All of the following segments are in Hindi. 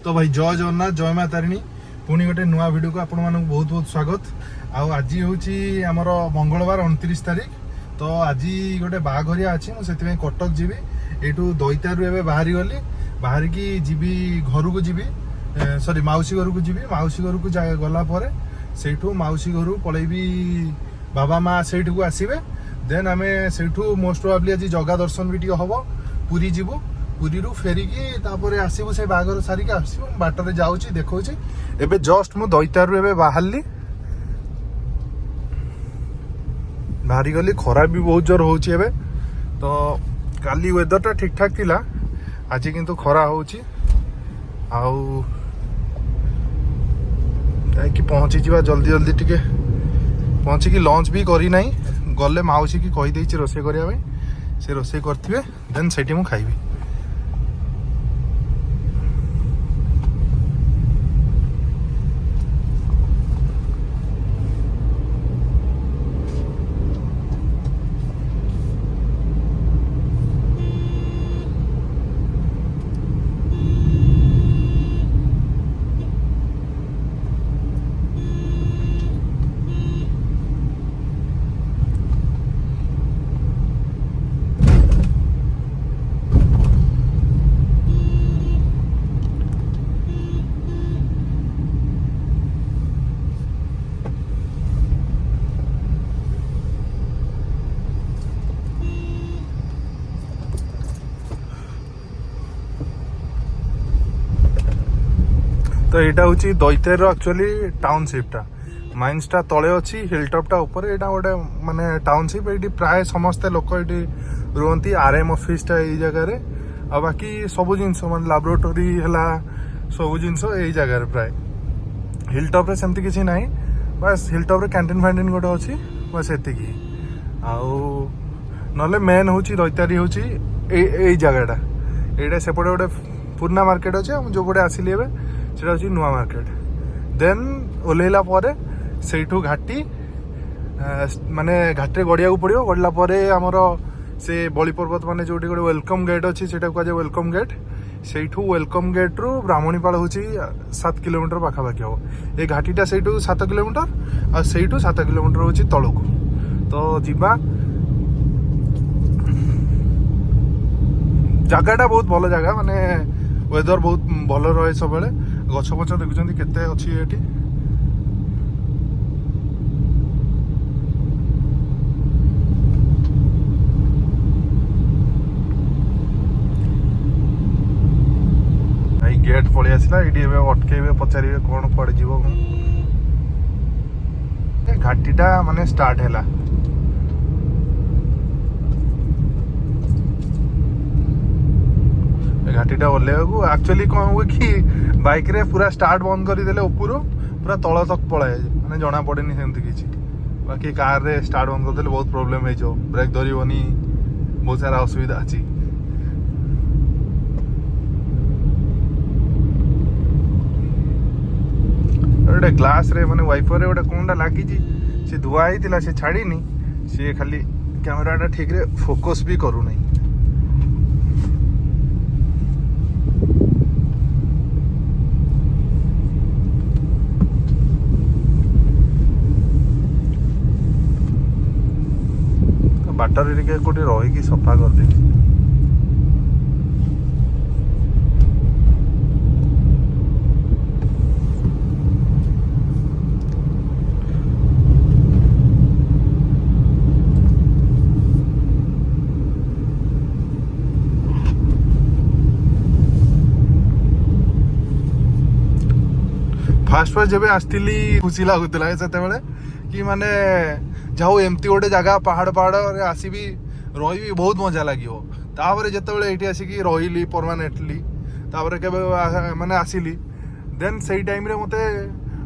तो भाई जय जगन्नाथ जय माँ तारिणी पुणी गोटे नुआ वीडियो को आपण मानक बहुत बहुत स्वागत। आज हूँ आमर मंगलवार 29 तारिख। तो आज गोटे बाघरिया अच्छी मुझे कटक जी यू दईतारू एवं बाहरी गली बाहर की जीवी घर को जीवी सॉरी मौसी घर को जीवी मौसी घर को गलापर से मौसी घर पलैबी बाबा माँ से आसवे देन आम से मोस्ट प्रोबेबली आज जगह दर्शन भी टे हम पुरी जीवु पुरी फेरिकी तापर आसबू से बागर सारिकी आसबू बाटर जाऊँगी देखा एबे जस्ट मु दईतारू एवं बाहरली बाहरी गली खरा भी बहुत जोर हो तो काली वेदर ठीक ठाक थिला आज किंतु खरा होची आउ कि पहुँची जा जल्दी जल्दी टिके पहुँचिकी लंच भी करी नाही गले मौसी की कही देछि रोसे करिया भाई से रोसे करथिबे देन सेठी मु खाइबी। तो यहाँ हूँ दईतार एक्चुअली टाउनशिपटा माइन्सटा तले अच्छी हिलटपटा उपर यहाँ गोटे माने टाउनशिप ये प्राय समस्ते लोक ये रुहति आरएम ऑफिसटा यही जगार आ बाकी सब जिनस मान लाबोरेटोरी है सब जिनस यही जगार प्राय हिलटप्रे सेमती किसी ना बस हिलटप्रे कैंटीन फैंटीन गोटे अच्छी बस एतिकी आउ ना मेन हूँ दईतारी हूँ यही जगहटा यहाँ सेपटे गोटे पुराना मार्केट अच्छे जो पटे आसिली सेटा हूँ नुआ मार्केट देन ओल्ला से घाटी माने घाटे गड़िया पड़ो गड़ला आमर से बलि पर्वत माने जो गोटे वेलकम गेट अच्छी से कहुए वेलकम गेट से वेलकम गेट रु ब्राह्मणीपाल हूँ 7 किलोमीटर पाखापाखि हम ये घाटीटा से 7 किलोमीटर आ से 7 किलोमीटर हूँ तलू तो जीवा जगहटा बहुत भल जगह माने वेदर बहुत भल रहे सब गछ पछ देखुं केते अच्छी ये गेट पलि आसला ये अटके पचारे कौन कड़े जीव घाटीटा माने स्टार्ट है घाटीटा ओल्लू एक्चुअली कौन हुए कि बाइक रे पूरा स्टार्ट बंद करदे ऊपर पूरा तल तक पलाए मैंने जना पड़े सेमती किसी बाकी कार रे स्टार्ट बंद करदे बहुत प्रोब्लेम हो ब्रेक धरनी बहुत सारा असुविधा अच्छी गोटे ग्लास रे माने वाइपर रे गोटे कौनटा लगी से धुआ होता से छाड़नी सी खाली कैमेराटा ठीक रे फोकस भी करू नहीं बाटर कोटी रही सफा कर दे फास्ट फास्ट जब आसती खुशी लगुला से कि माने जाऊ एमती गोटे जगह पहाड़ पहाड़ आसबि रही बहुत मजा लगे जिते ये आसिक रही परमानेंटली के माने आसिली देन से टाइम रे मते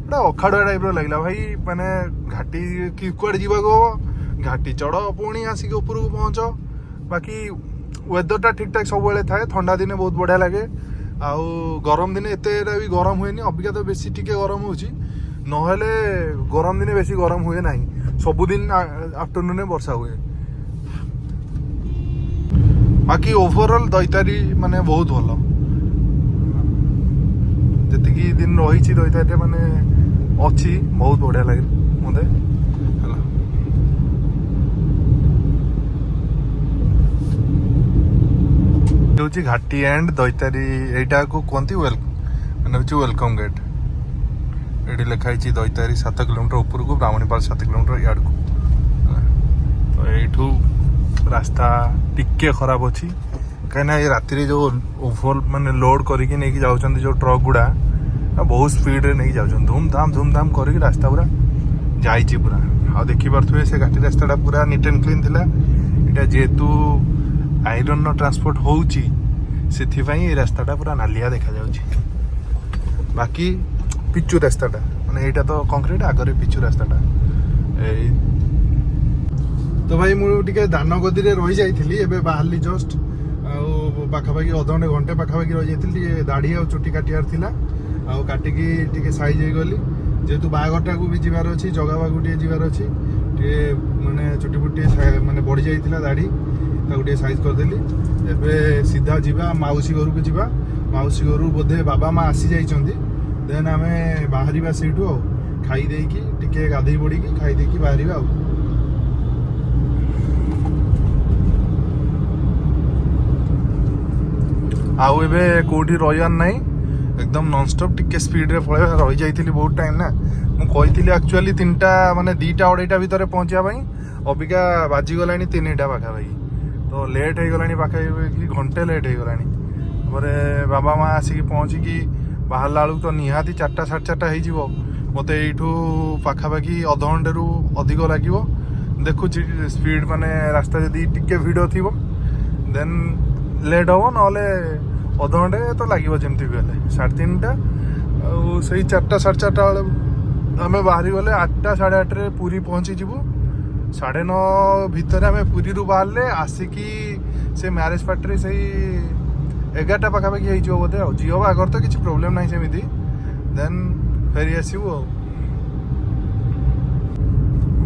गोटे अखाड़ुआ टाइप लगला भाई माने घाटी कि कुआड़े जीवाको घाटी चढ़ पुणी आसिक ऊपर को पहुँच बाकी वेदरटा ठीक ठाक सब थाए ठंडा दिने बहुत बढ़िया लगे आउ गरम दिन एत भी गरम हुए अबिका तो बेसी टिके गरम हो नहले गरम दिन बेसी गरम हुए ना सबुदिन आफ्टरनून वर्षा हुए बाकी ओवरऑल दैतारी माने बहुत भल दिन रही दईतारी माने अच्छी बहुत बढ़िया लगे मत है घाटी एंड दईतारी एटा को कहती मैंने हूँ वेलकम गेट ये लिखाई दईतारी 7 किलोमीटर ऊपर को ब्राह्मणीपाल 7 किलोमीटर इड को तो यू रास्ता टिके खराब अच्छी कहीं ये राति जो ओभर माने लोड करके नहीं जाऊँ जो ट्रक गुड़ा बहुत स्पीड नहीं जाऊँ धूम धाम करके रास्ता पूरा जाइए पूरा आ देखी पारे से घाटी रास्ता पूरा नीट एंड क्लीन थिला इटा जेहेतु आयरन ट्रांसपोर्ट होउची से रास्ता पूरा नालिया देखा जाउची बाकी पिचु रास्ताटा माने एटा तो कंक्रीट आगे पिचु रास्ताटा तो भाई मुझे दान गदी रही जाइली एबे बाहरली जस्ट पाखापाखि अधघंटे घंटे पाखापाखि रही जाइली दाढ़ी आ चुटी काटियार थिला आ काटिकी टिके साइज हो गली जेहेतु बाहाघरटा को भी जीवार अच्छी जगह बागु टे जीवार अच्छी टे माने चुटी फुटी माने बढ़ी जाइला दाढ़ी ताको टे साइज करदेली एबे सीधा जीवा माउसी घर को जीवा माउसी घर बोधे बाबा माँ आसी जाइछंती देन आमे बाहरिबा सेठू खाई देकी टिके गाधई पड़ीकी खाई देकी बाहरिबा आउ एबे कोठी रहियार नहीं एकदम नॉनस्टॉप टिके स्पीड रे पळे रही जाइतिली बहुत टाइम ना मु कहितिली एक्चुअली 3टा माने 2टा 2:30 भितर पहुंचिया भाई अबिका बाजी गलानी 3टा पाखा भाई तो लेट हो गलानी पाखा कि घंटे लेट हो गलानी तापर बाबा माँ आसिक पहुँचिकी बाहरला बेलू तो निहाती 4टा 4:30 हो मते एठू पाखापाखि अधघंटे रु अधिक लगे देखुची स्पीड माने रास्ता जदि टिके भिड़ थी देन लेट हम ना अधघंटे तो लगे जमती भी हेल्ले 3:30 से 4टा 4:30 बेले आम बाहरी गले 8टा 8:30 पुरी पहुँची जीवु 9:30 भितर आम पुरी बाहर आसिकी से मैरेज पार्टी से 11टा पाखापाखि हो बोधे झील बागर तो किसी प्रोब्लेम ना सेमती देन फेरी आसबू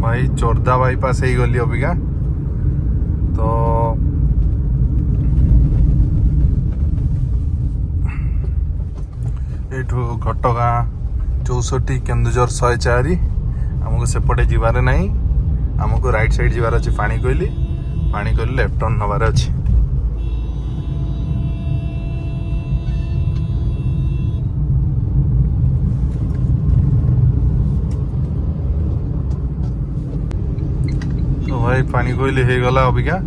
भाई चोरदा बाईपास हो गली अबिका तो एठू घटगाँ 64 केन्दुझर 104 आमको सेपटे जीवार नहीं आमको राइट साइड जीवार अच्छे पानी कोइली लेफ्ट टर्न नबार अच्छी तो भाई पानी कोइली हो गला अबिका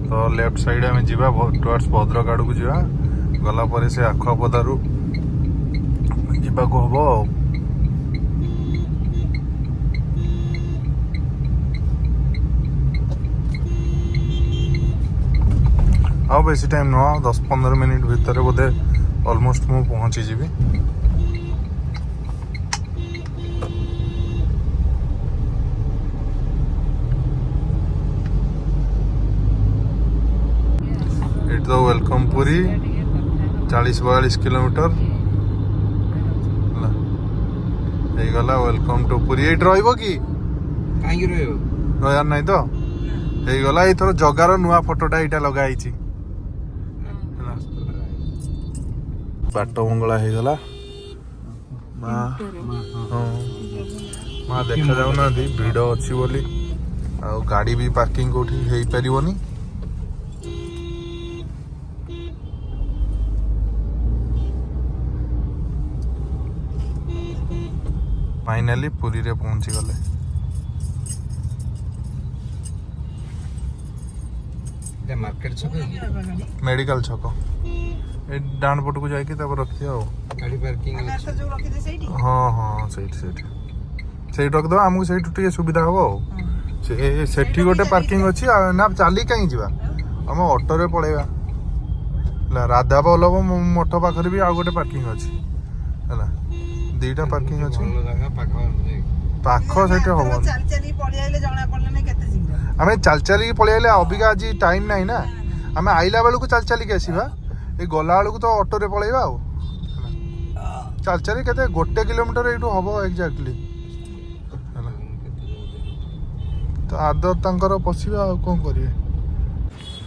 तो लेफ्ट साइड आम जीवा टुवर्ड्स भद्रक आड़ को जीवा गला पर से आखुआपदारू हम आ बेसी टाइम नुह 10-15 मिनिट भितर बोधे ऑलमोस्ट मु पहुंची जीवी इट तो वेलकम पुरी 40-42 किलोमीटर गला वेलकम टू पुरी एट रहिबो कि काई रहिबो यार नहीं तो हे गला एथर जगार नुआ फोटोटा एटा लगा आइची बाट मंगला हो गला माँ देखा जाऊ ना भिड़ अच्छी बोली आ गाड़ी भी पार्किंग कोठी हो पारिबनी फाइनाली पुरी रे पहुंची गले मार्केट छक मेडिकल छक ए डान पट को जाके तब रखिया हो गाड़ी पार्किंग जो रखि दे सेठी हां हां सेठी रख दो हमको सेठी टिके सुविधा हो से सेठी गोटे पार्किंग अछि ना चाली कहीं जीवा हम ऑटो रे पळेगा ला राधा बल्लभ मठ पाखरे भी आ गोटे पार्किंग अछि हला 2टा पार्किंग अछि पाख सेठी हो चल पळि आइले जणा पड़ले नै केते शीघ्र हमें चल पळि आइले अबिका आज टाइम नाही ना हमें आइला बेलू को चल के आसीबा ए गला बेलू तो ऑटो रे पळेबा चल केते 1 किलोमीटर एठू हबो एक्जेक्टली तो आदर तांकर पसिबा आ कोन करिए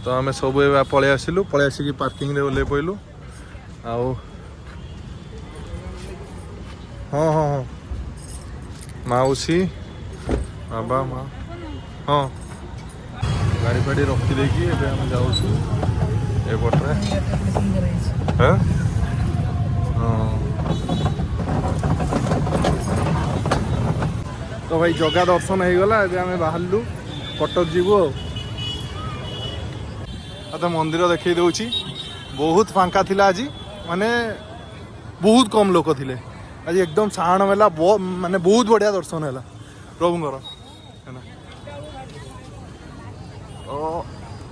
तो आमे सब एबा पळे आसिलु पळे आसी की पार्किंग रे ओले पइलु आ ହଁ ହଁ ହଁ ମାଉସୀ ବାବା ମା ହଁ ଗାଡ଼ି ଫାଡ଼ି ରଖିଦେଇକି ଏବେ ଆମେ ଯାଉଛୁ ଏପଟରେ ହଁ ତ ଭାଇ ଜଗା ଦର୍ଶନ ହେଇଗଲା ଏବେ ଆମେ ବାହାରିଲୁ କଟକ ଯିବୁ ଆଉ ତ ମନ୍ଦିର ଦେଖେଇ ଦେଉଛି ବହୁତ ଫାଙ୍କା ଥିଲା ଆଜି ମାନେ ବହୁତ କମ୍ ଲୋକ ଥିଲେ ଆଜି ଏକଦମ ସାହାଣ ହେଲା ମାନେ ବହୁତ ବଢ଼ିଆ ଦର୍ଶନ ହେଲା ପ୍ରଭୁଙ୍କର ହେଲା ଓ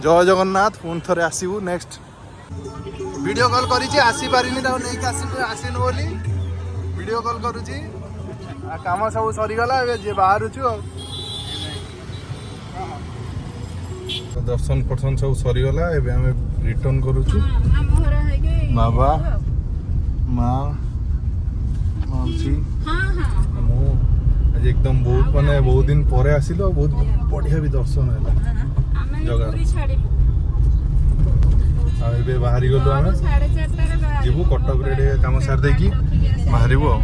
ଜୟ ଜଗନ୍ନାଥ ପୁଣି ଥରେ ଆସିବୁ ନେକ୍ସଟ ଭିଡ଼ିଓ କଲ୍ କରିଛି ଆସିପାରିନି ତାକୁ ନେଇକି ଆସିନୁ ବୋଲି ଭିଡ଼ିଓ କଲ୍ କରୁଛି ଆଉ କାମ ସବୁ ସରିଗଲା ଏବେ ଯିଏ ବାହାରୁଛୁ ଆଉ ଦର୍ଶନ ଫର୍ଶନ ସବୁ ସରିଗଲା ଏବେ ଆମେ ରିଟର୍ନ କରୁଛୁ ବାବା ମା ମାଉସୀ ମୁଁ ଆଜି ଏକଦମ ବହୁତ ମାନେ ବହୁତ ଦିନ ପରେ ଆସିଲୁ ଆଉ ବହୁତ ବଢ଼ିଆ ବି ଦର୍ଶନ ହେଲା ଜଗା ଆଉ ଏବେ ବାହାରି ଗଲୁ ଆମେ ଯିବୁ କଟକରେ ଟିକେ କାମ ସାରି ଦେଇକି ବାହାରିବୁ ଆଉ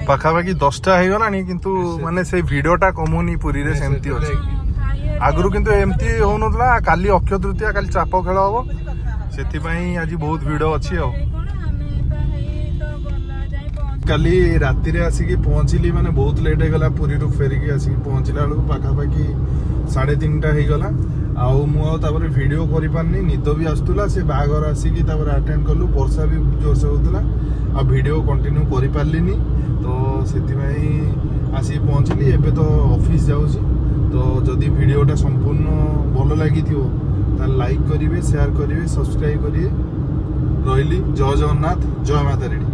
ପାଖାପାଖି 10ଟା ହେଇଗଲାଣି କିନ୍ତୁ ମାନେ ସେଇ ଭିଡଟା କମୁନି ପୁରୀରେ ସେମିତି ଅଛି ଆଗରୁ କିନ୍ତୁ ଏମିତି ହଉନଥିଲା କାଲି ଅକ୍ଷୟ ତୃତୀୟା କାଲି ଚାପ ଖେଳ ହବ ସେଥିପାଇଁ ଆଜି ବହୁତ ଭିଡ ଅଛି ଆଉ କାଲି ରାତିରେ ଆସିକି ପହଞ୍ଚିଲି ମାନେ ବହୁତ ଲେଟ୍ ହେଇଗଲା ପୁରୀରୁ ଫେରିକି ଆସିକି ପହଞ୍ଚିଲା ବେଳକୁ ପାଖାପାଖି 3:30 ହେଇଗଲା ଆଉ ମୁଁ ଆଉ ତାପରେ ଭିଡ଼ିଓ କରିପାରିନି ନିଦ ବି ଆସୁଥିଲା ସେ ବାହାଘର ଆସିକି ତାପରେ ଆଟେଣ୍ଡ କଲୁ ବର୍ଷା ବି ଜୋରସେ ହେଉଥିଲା ଆଉ ଭିଡ଼ିଓ କଣ୍ଟିନ୍ୟୁ କରିପାରିଲିନି ତ ସେଥିପାଇଁ ଆସିକି ପହଞ୍ଚିଲି ଏବେ ତ ଅଫିସ୍ ଯାଉଛି ତ ଯଦି ଭିଡ଼ିଓଟା ସମ୍ପୂର୍ଣ୍ଣ ଭଲ ଲାଗିଥିବ ତାହେଲେ ଲାଇକ୍ କରିବେ ସେୟାର କରିବେ ସବସ୍କ୍ରାଇବ୍ କରିବେ ରହିଲି ଜୟ ଜଗନ୍ନାଥ ଜୟ ମାତା ରେଡ଼ି।